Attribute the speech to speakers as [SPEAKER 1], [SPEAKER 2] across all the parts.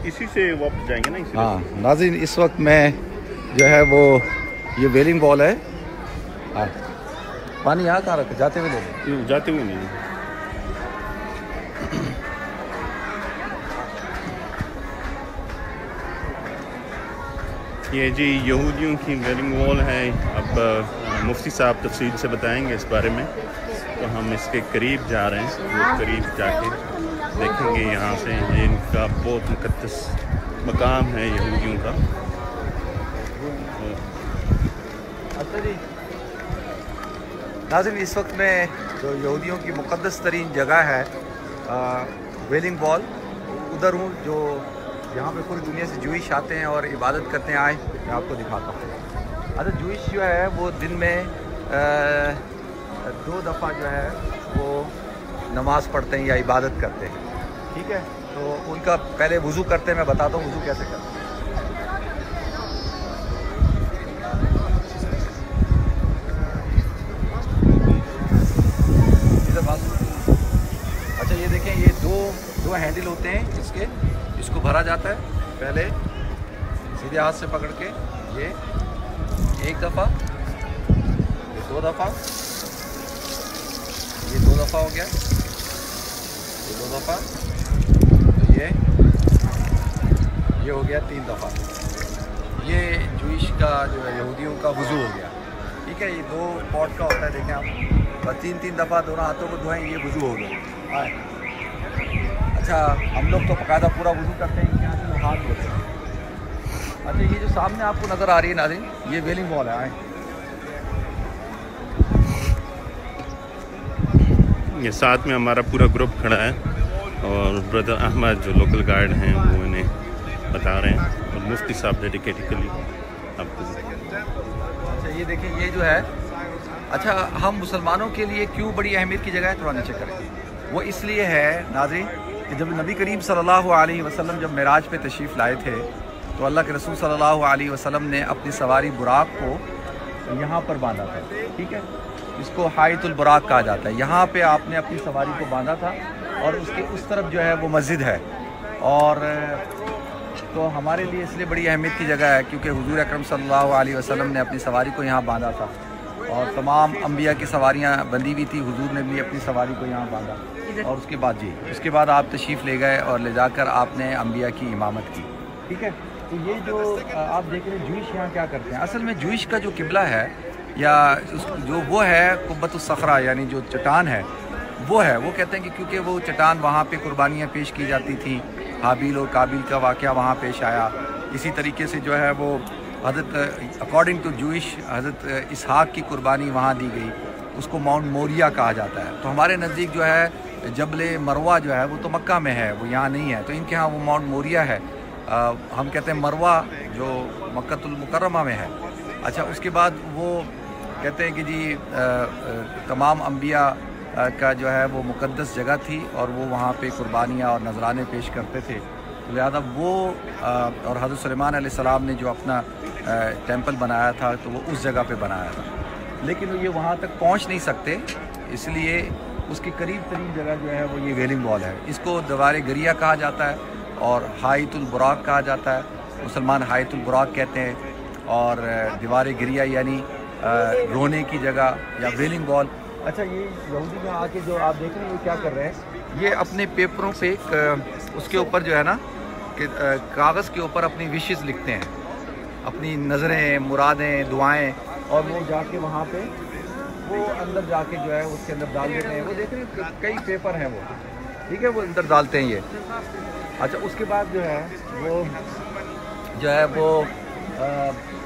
[SPEAKER 1] इसी से वापस जाएंगे ना इसी।
[SPEAKER 2] हाँ नाज़रीन, इस वक्त मैं जो है वो ये वेलिंग वॉल है। हाँ, पानी यहाँ कहाँ रखे, जाते हुए ले लें।
[SPEAKER 1] जाते हुए नहीं। ये जी यहूदियों की वेलिंग वॉल है। अब मुफ्ती साहब तफसील से बताएंगे इस बारे में, तो हम इसके करीब जा रहे हैं। वो करीब जाके देखेंगे यहाँ से। ये इनका बहुत मुक़द्दस मकाम है यहूदियों का।
[SPEAKER 2] अच्छा जी नाज़रीन, इस वक्त में जो यहूदियों की मुक़द्दस तरीन जगह है वेलिंग वॉल, उधर हूँ, जो यहाँ पे पूरी दुनिया से जूइश आते हैं और इबादत करते हैं। आए मैं आपको दिखाता हूँ। अच्छा, जूइश जो है वो दिन में 2 दफ़ा जो है वो नमाज़ पढ़ते हैं या इबादत करते हैं। ठीक है, तो उनका पहले वज़ू करते हैं। मैं बताता हूँ वज़ू कैसे करते हैं। अच्छा ये देखें, ये दो हैंडल होते हैं इसके, इसको भरा जाता है। पहले सीधे हाथ से पकड़ के ये 1 दफ़ा, ये 2 दफ़ा, ये 2 दफ़ा हो गया, ये 2 दफ़ा, तो ये हो गया 3 दफ़ा। ये जूइश का जो है यहूदियों का वज़ू हो गया। ठीक है, ये 2 पॉट का होता है। देखें आप, बस 3-3 दफ़ा दोनों हाथों को धोएं, ये वज़ू हो गया। अच्छा, हम लोग तो बाकायदा पूरा वज़ू करते हैं, यहाँ से हाथ धोते हैं। अच्छा, ये जो सामने आपको नज़र आ रही है नाज़रीन, ये वेलिंग वॉल है।
[SPEAKER 1] ये साथ में हमारा पूरा ग्रुप खड़ा है और ब्रदर अहमद जो लोकल गाइड हैं वो इन्हें बता रहे हैं, और मुफ्ती साहब डेडिकेटिकली आपको।
[SPEAKER 2] अच्छा ये देखिए, ये जो है, अच्छा हम मुसलमानों के लिए क्यों बड़ी अहमियत की जगह है, थोड़ा नीचे करें। वो इसलिए है नाज़रीन कि जब नबी करीम सल्लल्लाहु अलैहि वसल्लम जब मेराज पे तशरीफ़ लाए थे, तो अल्लाह के रसूल सल्लल्लाहु अलैहि वसल्लम ने अपनी सवारी बुराक को यहाँ पर बांधा था। ठीक है, इसको हायतुल बुराक कहा जाता है। यहाँ पे आपने अपनी सवारी को बांधा था और उसके उस तरफ जो है वो मस्जिद है। और तो हमारे लिए इसलिए बड़ी अहमियत की जगह है क्योंकि हुजूर अकरम सल्लल्लाहु अलैहि वसल्लम ने अपनी सवारी को यहाँ बांधा था और तमाम अंबिया की सवारियाँ बंधी हुई थी। हुजूर ने भी अपनी सवारी को यहाँ बांधा और उसके बाद आप तशरीफ़ ले गए और ले जाकर आपने अंबिया की इमामत की। ठीक है, तो ये जो आप देख रहे हैं जूइश यहाँ क्या करते हैं, असल में जूइश का जो किबला है या जो वो है कुब्बतुस सखरा, यानी जो चट्टान है वो है, वो कहते हैं कि क्योंकि वो चट्टान वहाँ पे कुर्बानियाँ पेश की जाती थी, हाबिल और काबिल का वाक़या वहाँ पेश आया। इसी तरीके से जो है वो हज़रत अकॉर्डिंग टू जूइश हज़रत इसहाक़ की कुर्बानी वहाँ दी गई, उसको माउंट मोरिया कहा जाता है। तो हमारे नज़दीक जो है जबल मरवा जो है वो तो मक्का में है, वो यहाँ नहीं है, तो इनके यहाँ वो माउंट मोरिया है। हम कहते हैं मरवा जो मक्कतुल मुकर्रमा में है। अच्छा, उसके बाद वो कहते हैं कि जी तमाम अंबिया का जो है वो मुक़द्दस जगह थी और वो वहाँ पे कुर्बानियाँ और नजराने पेश करते थे, तो लिहाजा वो और हज़रत सुलेमान अलैहिस्सलाम ने जो अपना टेंपल बनाया था तो वो उस जगह पे बनाया था, लेकिन ये वहाँ तक पहुँच नहीं सकते, इसलिए उसके करीब तरीन जगह जो है वो ये वेलिंग वॉल है। इसको दीवार गरिया कहा जाता है और हायतुल बुराक कहा जाता है। मुसलमान हायतुल बुराक कहते हैं और दीवार गरिया यानी रोने की जगह या वेलिंग वॉल। अच्छा, ये यहूदी में आके जो आप देख रहे हैं ये क्या कर रहे हैं, ये अपने पेपरों पे उसके ऊपर जो है ना कि कागज़ के ऊपर अपनी विशेज़ लिखते हैं, अपनी नज़रें, मुरादें, दुआएं, और वो जाके वहाँ पे वो अंदर जाके जो है उसके अंदर डाल देते हैं। वो देख रहे हैं कई पेपर हैं वो, ठीक है, वो अंदर डालते हैं ये। अच्छा, उसके बाद जो है वो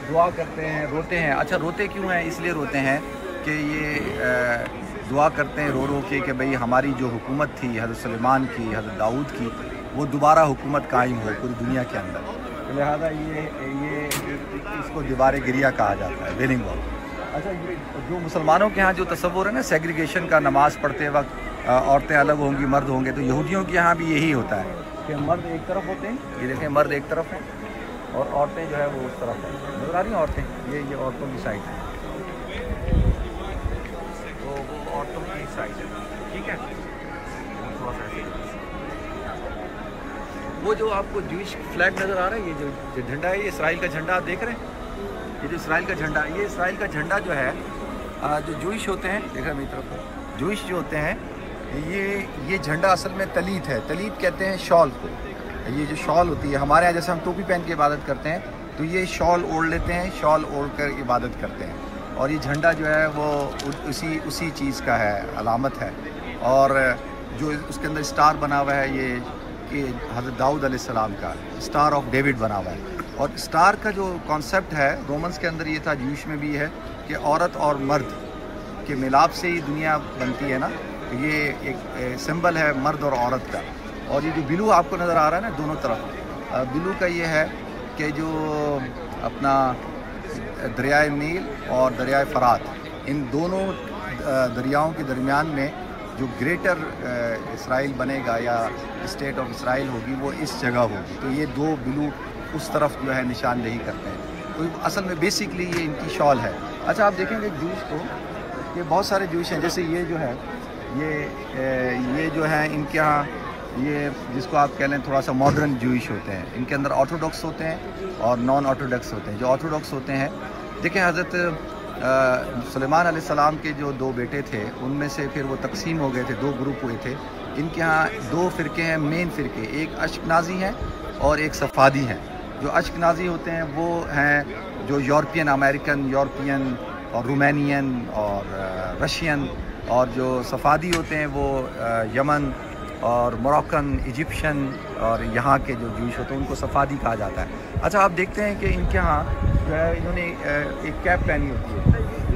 [SPEAKER 2] दुआ करते हैं, रोते हैं। अच्छा, रोते क्यों हैं, इसलिए रोते हैं कि ये दुआ करते हैं रो रो के कि भाई हमारी जो हुकूमत थी हज़रत सुलेमान की, हज़रत दाऊद की, वो दोबारा हुकूमत कायम हो पूरी दुनिया के अंदर। तो लिहाजा ये इसको दीवार गिरिया कहा जाता है, वेलिंग वॉल। अच्छा, ये जो मुसलमानों के यहाँ जो तसव्वुर है ना सेग्रीगेशन का, नमाज़ पढ़ते वक्त औरतें अलग होंगी, मर्द होंगे, तो यहूदियों के यहाँ भी यही होता है कि मर्द एक तरफ होते हैं, ये देखें मर्द एक तरफ हैं और औरतें जो है वो उस तरफ हैं। नजर आ रही हैं औरतें, ये औरतों की साइड है, तो वो औरतों की साइड है। ठीक है, वो जो आपको जूइश फ्लैग नज़र आ रहा है, ये जो झंडा है, ये इसराइल का झंडा आप देख रहे हैं। ये जो इसराइल का झंडा, ये इसराइल का झंडा जो है, जो जूइश होते हैं, देख रहे हैं मेरी तरफ, जूइश जो होते हैं, ये झंडा असल में तलीत है। तलीत कहते हैं शॉल को। ये जो शॉल होती है, हमारे यहाँ जैसे हम टोपी पहन के इबादत करते हैं, तो ये शॉल ओढ़ लेते हैं, शॉल ओढ़ कर इबादत करते हैं। और ये झंडा जो है वो उसी चीज़ का है, अलामत है। और जो उसके अंदर स्टार बना हुआ है, ये कि हज़रत दाऊद अलैहिस्सलाम का स्टार ऑफ डेविड बना हुआ है। और स्टार का जो कॉन्सेप्ट है रोमन्स के अंदर ये था, जूश में भी है, कि औरत और मर्द के मिलाप से ही दुनिया बनती है ना। तो ये एक सिंबल है मर्द और औरत का। और ये जो बिलू आपको नज़र आ रहा है ना दोनों तरफ, बिलू का ये है कि जो अपना दरियाए नील और दरियाए फरात, इन दोनों दरियाओं के दरमियान में जो ग्रेटर इसराइल बनेगा या स्टेट ऑफ इसराइल होगी, वो इस जगह होगी। तो ये दो बिलू उस तरफ जो है निशानदेही करते हैं। तो असल में बेसिकली ये इनकी शॉल है। अच्छा, आप देखेंगे जूश को, ये बहुत सारे जूश हैं। जैसे ये जो है, ये जो है इनके यहाँ, ये जिसको आप कह लें थोड़ा सा मॉडर्न जूइश होते हैं। इनके अंदर ऑर्थोडॉक्स होते हैं और नॉन ऑर्थोडॉक्स होते हैं। जो ऑर्थोडॉक्स होते हैं, देखें हज़रत सुलेमान अलैहिस्सलाम के जो दो बेटे थे, उनमें से फिर वो तकसीम हो गए थे, दो ग्रुप हुए थे। इनके यहाँ दो फ़िरके हैं, मेन फ़िरके, एक अश्कनाज़ी हैं और एक सफ़ादी हैं। जो अश्कनाज़ी होते हैं वो हैं जो यूरोपियन अमेरिकन, यूरोपियन और रोमानियन और रशियन। और जो सफ़ादी होते हैं वो यमन और मोरक्कन, इजिप्शियन और यहाँ के जो जूश होते हैं उनको सफ़ादी कहा जाता है। अच्छा, आप देखते हैं कि इनके यहाँ जो है इन्होंने एक कैप पहनी होती है,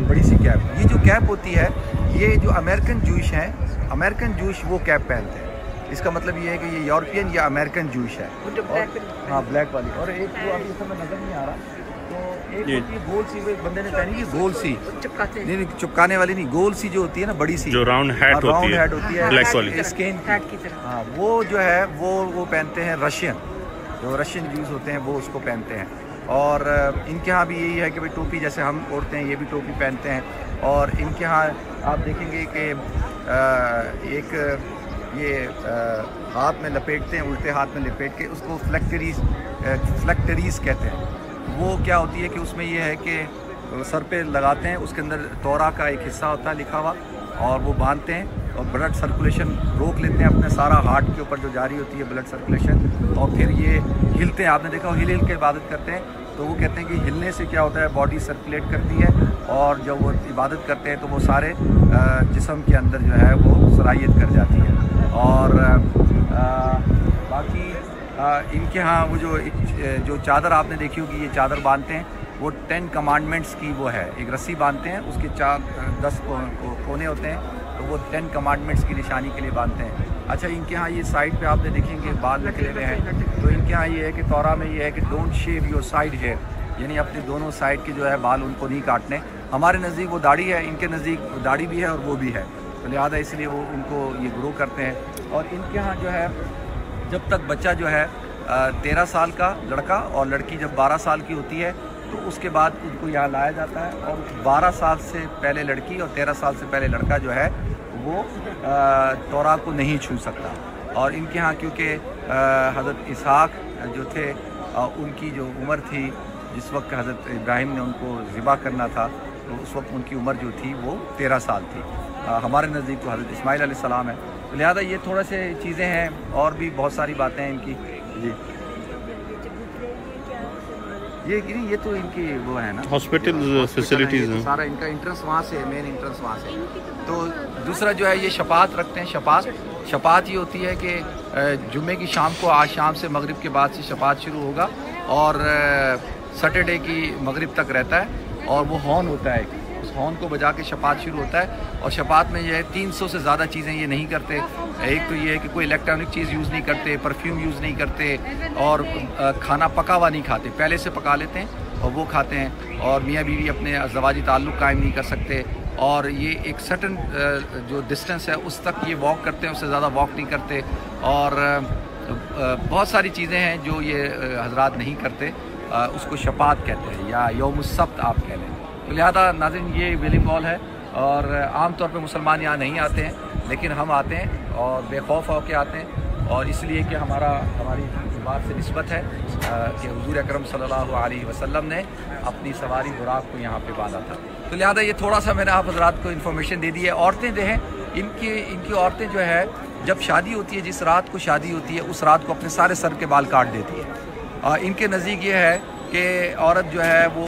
[SPEAKER 2] बड़ी सी कैप। ये जो कैप होती है, ये जो अमेरिकन जूश हैं, अमेरिकन जूश वो कैप पहनते हैं। इसका मतलब ये है कि ये यूरोपियन या अमेरिकन जूश है। हाँ, ब्लैक वाली। और एक जो अभी समय नज़र नहीं आ रहा, तो एक होती है गोल सी, वो एक बंदे ने पहनी है गोल सी, नहीं चिपकाने वाली नहीं, गोल सी जो होती है ना, बड़ी सी, जो राउंड हेड होती है ब्लैक वाली, स्केन की तरह। हाँ, वो जो है वो पहनते हैं रशियन, जो रशियन जूस होते हैं वो उसको पहनते हैं। और इनके यहाँ भी यही है कि भाई टोपी जैसे हम ओढ़ते हैं, ये भी टोपी पहनते हैं। और इनके यहाँ आप देखेंगे कि एक ये हाथ में लपेटते हैं, उल्टे हाथ में लपेट के, उसको फ्लैक्टरीज कहते हैं। वो क्या होती है कि उसमें ये है कि सर पे लगाते हैं, उसके अंदर तौरा का एक हिस्सा होता है लिखा हुआ, और वो बांधते हैं और ब्लड सर्कुलेशन रोक लेते हैं अपने सारा हार्ट के ऊपर जो जारी होती है ब्लड सर्कुलेशन। और फिर ये हिलते हैं, आपने देखा हिल के इबादत करते हैं। तो वो कहते हैं कि हिलने से क्या होता है, बॉडी सर्कुलेट करती है, और जब वो इबादत करते हैं तो वो सारे जिस्म के अंदर जो है वो सलाहियत कर जाती है। और बाकी इनके यहाँ वो जो चादर आपने देखी होगी, ये चादर बांधते हैं, वो 10 कमांडमेंट्स की वो है, एक रस्सी बांधते हैं, उसके 10 कोने होते हैं, तो वो 10 कमांडमेंट्स की निशानी के लिए बांधते हैं। अच्छा, इनके यहाँ ये साइड पे आपने देखेंगे बाल निकले हुए हैं। तो इनके यहाँ ये है कि तौरा में ये है कि don't shave your side hair, यानी अपने दोनों साइड के जो है बाल उनको नहीं काटने। हमारे नज़दीक वो दाढ़ी है, इनके नज़दीक दाढ़ी भी है और वो भी है, तो लिहाजा इसलिए वो उनको ये ग्रो करते हैं। और इनके यहाँ जो है, जब तक बच्चा जो है 13 साल का लड़का और लड़की जब 12 साल की होती है, तो उसके बाद उनको यहाँ लाया जाता है। और 12 साल से पहले लड़की और 13 साल से पहले लड़का जो है वो तौरा को नहीं छू सकता। और इनके यहाँ क्योंकि हज़रत इसहाक जो थे, उनकी जो उम्र थी जिस वक्त हज़रत इब्राहिम ने उनको ज़िबा करना था, तो उस वक्त उनकी उम्र जो थी वो 13 साल थी। हमारे नज़दीक तो हज़रत इस्माइल अलैहिस्सलाम है। तो लिहाजा ये थोड़ा से चीज़ें हैं, और भी बहुत सारी बातें हैं इनकी। जी, ये तो इनकी वो है ना,
[SPEAKER 1] हॉस्पिटल फैसिलिटीज़ हैं।
[SPEAKER 2] सारा इनका एंट्रेंस वहाँ से, मेन एंट्रेंस वहाँ से। तो दूसरा जो है ये शपात रखते हैं। शपात ये होती है कि जुम्मे की शाम को, आज शाम से मगरिब के बाद से शपात शुरू होगा और सैटरडे की मगरिब तक रहता है। और वो हॉर्न होता है, उस हॉर्न को बजा के शपात शुरू होता है। और शपात में ये है 300 से ज़्यादा चीज़ें ये नहीं करते। एक तो ये है कि कोई इलेक्ट्रॉनिक चीज़ यूज़ नहीं करते, परफ्यूम यूज़ नहीं करते, और खाना पका हुआ नहीं खाते, पहले से पका लेते हैं और वो खाते हैं। और मियाँ बीवी अपने अज़वाजी ताल्लुक़ कायम नहीं कर सकते। और ये एक सर्टन जो डिस्टेंस है उस तक ये वॉक करते हैं, उससे ज़्यादा वॉक नहीं करते। और बहुत सारी चीज़ें हैं जो ये हजरात नहीं करते, उसको शपात कहते हैं या यौमुस्सब्त आप कह लें। तो लिहाजा नाज़रीन, ये विलिंग वॉल है। और आम तौर पे मुसलमान यहाँ नहीं आते हैं, लेकिन हम आते हैं और बेखौफ होकर आते हैं। और इसलिए कि हमारी इस बात से निस्बत है कि हुजूर अकरम सल्लल्लाहु अलैहि वसल्लम ने अपनी सवारी बुराक को यहाँ पे बांधा था। तो लिहाजा ये थोड़ा सा मैंने आप हजरात को इन्फॉर्मेशन दे दी है। औरतें जो हैं इनकी औरतें जो है जब शादी होती है, जिस रात को शादी होती है उस रात को अपने सारे सर के बाल काट देती है। इनके नज़दीक ये है कि औरत जो है वो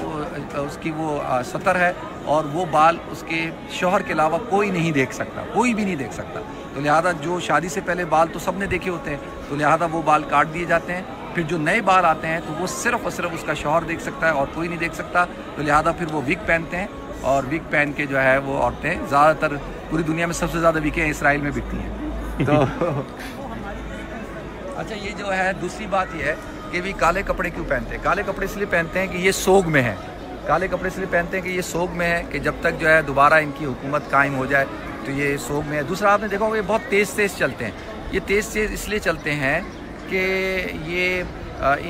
[SPEAKER 2] उसकी वो सतर है और वो बाल उसके शौहर के अलावा कोई नहीं देख सकता, कोई भी नहीं देख सकता। तो लिहाजा जो शादी से पहले बाल तो सब ने देखे होते हैं, तो लिहाजा वो बाल काट दिए जाते हैं। फिर जो नए बाल आते हैं तो वो सिर्फ़ और सिर्फ उसका शौहर देख सकता है और कोई नहीं देख सकता। तो लिहाजा फिर वो विग पहनते हैं और विग पहन के जो है वो औरतें ज़्यादातर पूरी दुनिया में सबसे ज़्यादा विकें इसराइल में बिकती हैं। तो अच्छा, ये जो है दूसरी बात ये है कि भी काले कपड़े क्यों पहनते हैं। काले कपड़े इसलिए पहनते हैं कि ये सोग में है। काले कपड़े इसलिए पहनते हैं कि ये सोग में है कि जब तक जो है दोबारा इनकी हुकूमत कायम हो जाए तो ये सोग में है। दूसरा आपने देखा होगा ये बहुत तेज़ चलते हैं। ये तेज़ इसलिए चलते हैं कि ये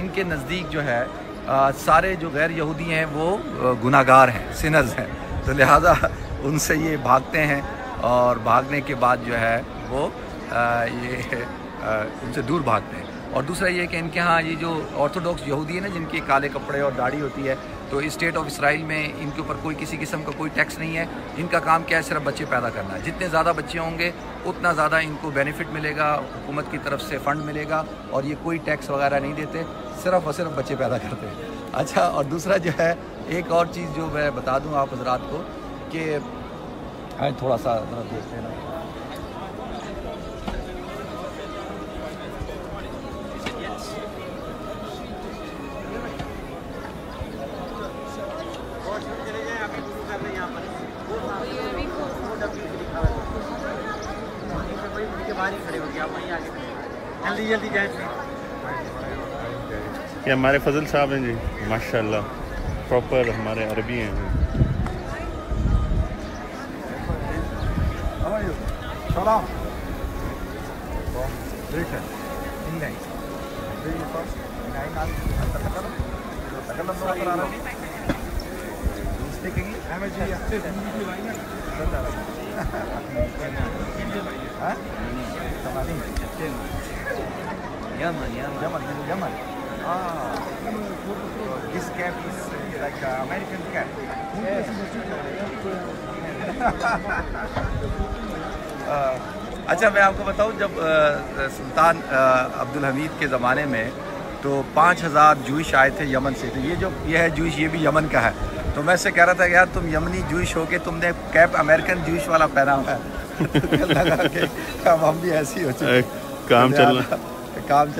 [SPEAKER 2] इनके नज़दीक जो है सारे जो गैर यहूदी हैं वो गुनाहगार हैं, सिनर्स हैं। तो लिहाजा उनसे ये भागते हैं और भागने के बाद जो है वो उनसे दूर भागते हैं। और दूसरा ये कि इनके यहाँ ये जो ऑर्थोडॉक्स यहूदी है ना, जिनके काले कपड़े और दाढ़ी होती है, तो स्टेट ऑफ इसराइल में इनके ऊपर कोई किसी किस्म का कोई टैक्स नहीं है। इनका काम क्या है, सिर्फ बच्चे पैदा करना है। जितने ज़्यादा बच्चे होंगे उतना ज़्यादा इनको बेनिफिट मिलेगा, हुकूमत की तरफ से फ़ंड मिलेगा और ये कोई टैक्स वगैरह नहीं देते, सिर्फ और सिर्फ बच्चे पैदा करते हैं। अच्छा, और दूसरा जो है एक और चीज़ जो मैं बता दूँ आप हज़रात को कि थोड़ा सा देखते हैं ना,
[SPEAKER 3] जल्दी जाए।
[SPEAKER 1] ये हमारे फजल साहब हैं जी, माशाल्लाह प्रॉपर हमारे अरबी हैं।
[SPEAKER 2] Yaman. This cap is like an American cap. अच्छा, मैं आपको बताऊं, जब सुल्तान अब्दुल हमीद के ज़माने में तो 5000 जूइश आए थे यमन से। तो ये है जूइश, ये भी यमन का है। तो मैं से कह रहा था कि यार तुम यमनी जूइश हो के तुमने कैप अमेरिकन जूइश वाला पहना हुआ है। लगा कि हम भी ऐसे ही हो चुके,
[SPEAKER 1] काम चल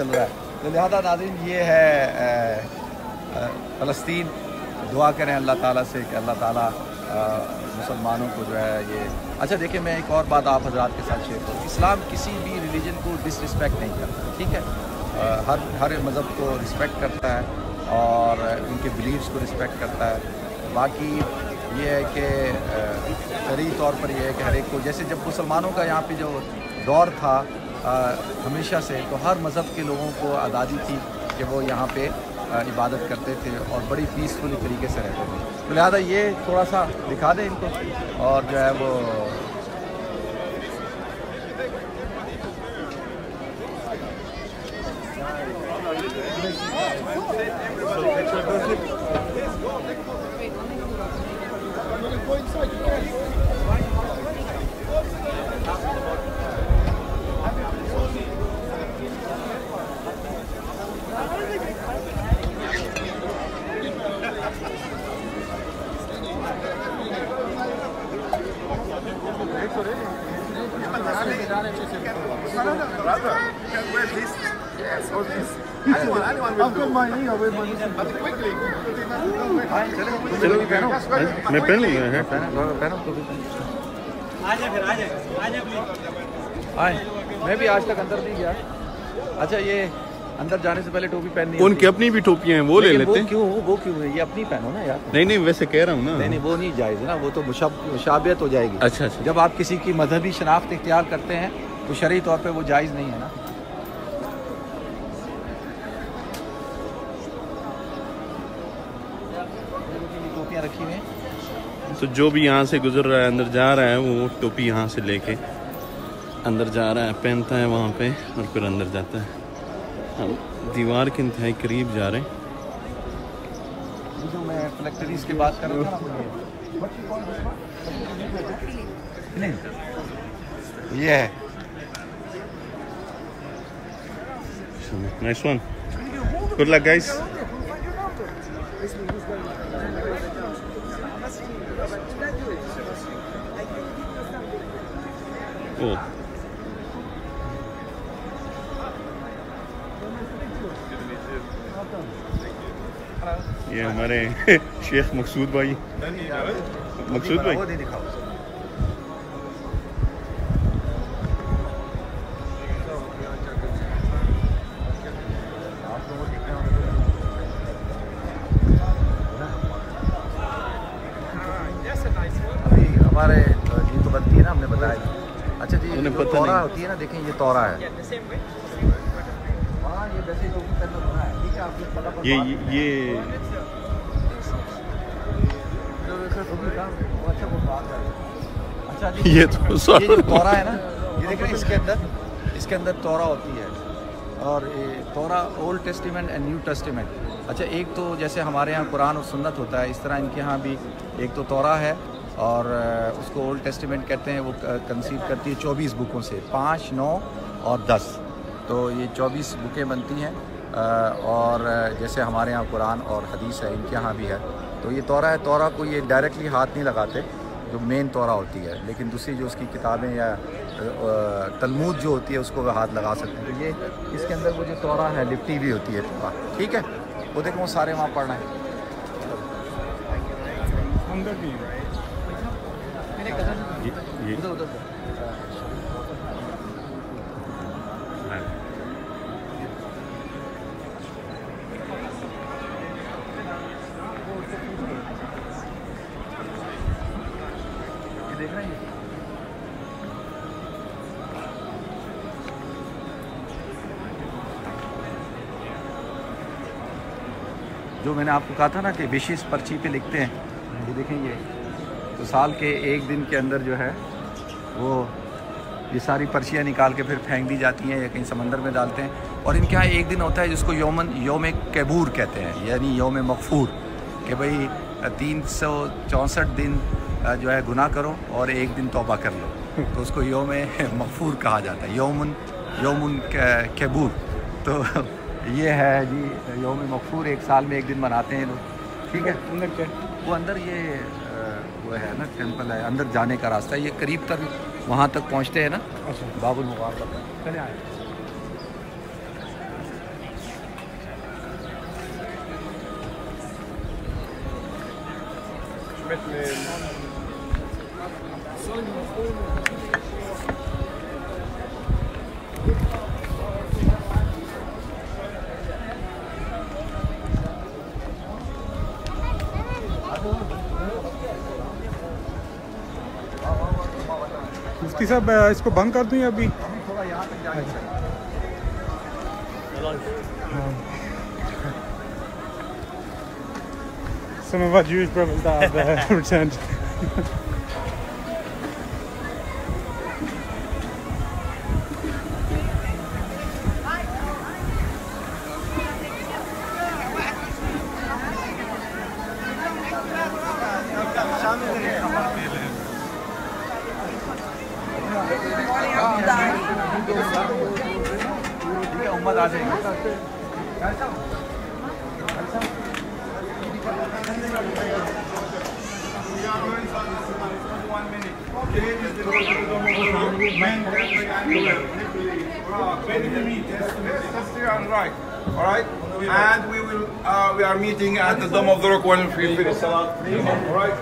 [SPEAKER 1] रहा
[SPEAKER 2] है। तो लिहाजा नाज़रीन, ये है फ़लस्तीन। दुआ करें अल्लाह ताला से कि अल्लाह ताला मुसलमानों को जो है ये। अच्छा देखिए, मैं एक और बात आप हज़रात के साथ शेयर करूँ। इस्लाम किसी भी रिलीजन को डिसरिस्पेक्ट नहीं करता, ठीक है। हर मज़हब को रिस्पेक्ट करता है और उनके बिलीव्स को रिस्पेक्ट करता है। बाकी ये है कि शरई तौर पर यह है कि हर एक को, जैसे जब मुसलमानों का यहाँ पे जो दौर था हमेशा से, तो हर मज़हब के लोगों को आज़ादी थी कि वो यहाँ पे इबादत करते थे और बड़ी पीसफुली तरीके से रहते थे। तो लिहाजा ये थोड़ा सा दिखा दें इनको और जो है वो
[SPEAKER 1] मैं पहन लूँगा।
[SPEAKER 2] मैं भी आज तक अंदर नहीं गया। अच्छा, ये अंदर जाने से पहले टोपी पहननी है।
[SPEAKER 1] उनकी अपनी भी टोपियाँ हैं, वो ले लेते हैं।
[SPEAKER 2] वो क्यों है? ये अपनी पहनो ना यार।
[SPEAKER 1] नहीं, वैसे कह रहा हूँ ना।
[SPEAKER 2] नहीं, वो नहीं जायज़ ना, वो तो मुशाबियत हो जाएगी।
[SPEAKER 1] अच्छा।
[SPEAKER 2] जब आप किसी की मजहबी शनाख्त इख्तियार करते हैं तो शरई तौर पे वो जायज़ नहीं है ना। टोपियाँ रखी हुई हैं,
[SPEAKER 1] तो जो भी यहाँ से गुजर रहा है, अंदर जा रहा है, वो टोपी यहाँ से लेके अंदर जा रहा है, पहनता है वहाँ पे और फिर अंदर जाता है। हम दीवार के इंतहाई करीब जा रहे हैं।
[SPEAKER 2] जो मैं फ्लैक्टरीज की बात कर रहा था नहीं, ये है
[SPEAKER 1] nice one, good luck guys. ओ ये हमारे शेख मकसूद भाई। मकसूद भाई
[SPEAKER 2] अभी हमारे ये तो बनती है ना, हमने बताया। अच्छा जी,
[SPEAKER 1] उन्हें
[SPEAKER 2] जो
[SPEAKER 1] पता
[SPEAKER 2] तोरा
[SPEAKER 1] नहीं।
[SPEAKER 2] होती है ना, देखें ये तोरा है। हाँ, ये वैसे तो है, ठीक है, आपको फटाफट
[SPEAKER 1] ये
[SPEAKER 2] अच्छा जी,
[SPEAKER 1] ये
[SPEAKER 2] ये
[SPEAKER 1] तो
[SPEAKER 2] जो तोरा है ना, ये देख रहे हैं, इसके अंदर तोरा होती है। और ये तोरा old testament and new testament. अच्छा, एक तो जैसे हमारे यहाँ कुरान और सुन्नत होता है, इस तरह इनके यहाँ भी एक तो तोरा है और उसको ओल्ड टेस्टिमेंट कहते हैं। वो कंसीव करती है 24 बुकों से, 5, 9 और 10। तो ये 24 बुकें बनती हैं। और जैसे हमारे यहाँ कुरान और हदीस है, इनके यहाँ भी है। तो ये तोरा है। तोरा को ये डायरेक्टली हाथ नहीं लगाते, जो मेन तोरा होती है, लेकिन दूसरी जो उसकी किताबें या तलमूद जो होती है उसको वे हाथ लगा सकते हैं। तो ये इसके अंदर वो जो तोरा है लिपटी भी होती है तोरा, ठीक है। वो देखो वो सारे वहाँ पढ़ना है।
[SPEAKER 1] ये
[SPEAKER 2] उधर देख रहे हैं। जो मैंने आपको कहा था ना कि विशेष पर्ची पे लिखते हैं, ये देखेंगे। तो साल के एक दिन के अंदर जो है वो ये सारी पर्चियाँ निकाल के फिर फेंक दी जाती हैं या कहीं समंदर में डालते हैं। और इनके यहाँ एक दिन होता है जिसको योम कैबूर कहते हैं, यानी योम मगफूर, कि भाई 364 दिन जो है गुनाह करो और एक दिन तौबा कर लो, तो उसको योम मगफूर कहा जाता है, योमुन कैबूर। तो ये है जी योम मगफूर, एक साल में एक दिन मनाते हैं लोग, ठीक है। अंदर क्या वो अंदर ये वो है ना, टेंपल है, अंदर जाने का रास्ता है, ये करीब तक वहाँ तक पहुँचते हैं ना। अच्छा, बाबुल मुबारक चले आए।
[SPEAKER 3] मुफ्ती साहब, इसको बंद कर दूं या अभी?
[SPEAKER 2] थोड़ा यहाँ तक जाने चाहिए।
[SPEAKER 3] Some of our Jewish brothers that have returned.
[SPEAKER 2] उम्मत आ जाएगी।
[SPEAKER 4] All right, and we are meeting at the Dome of the Rock when we finish Salat. All right.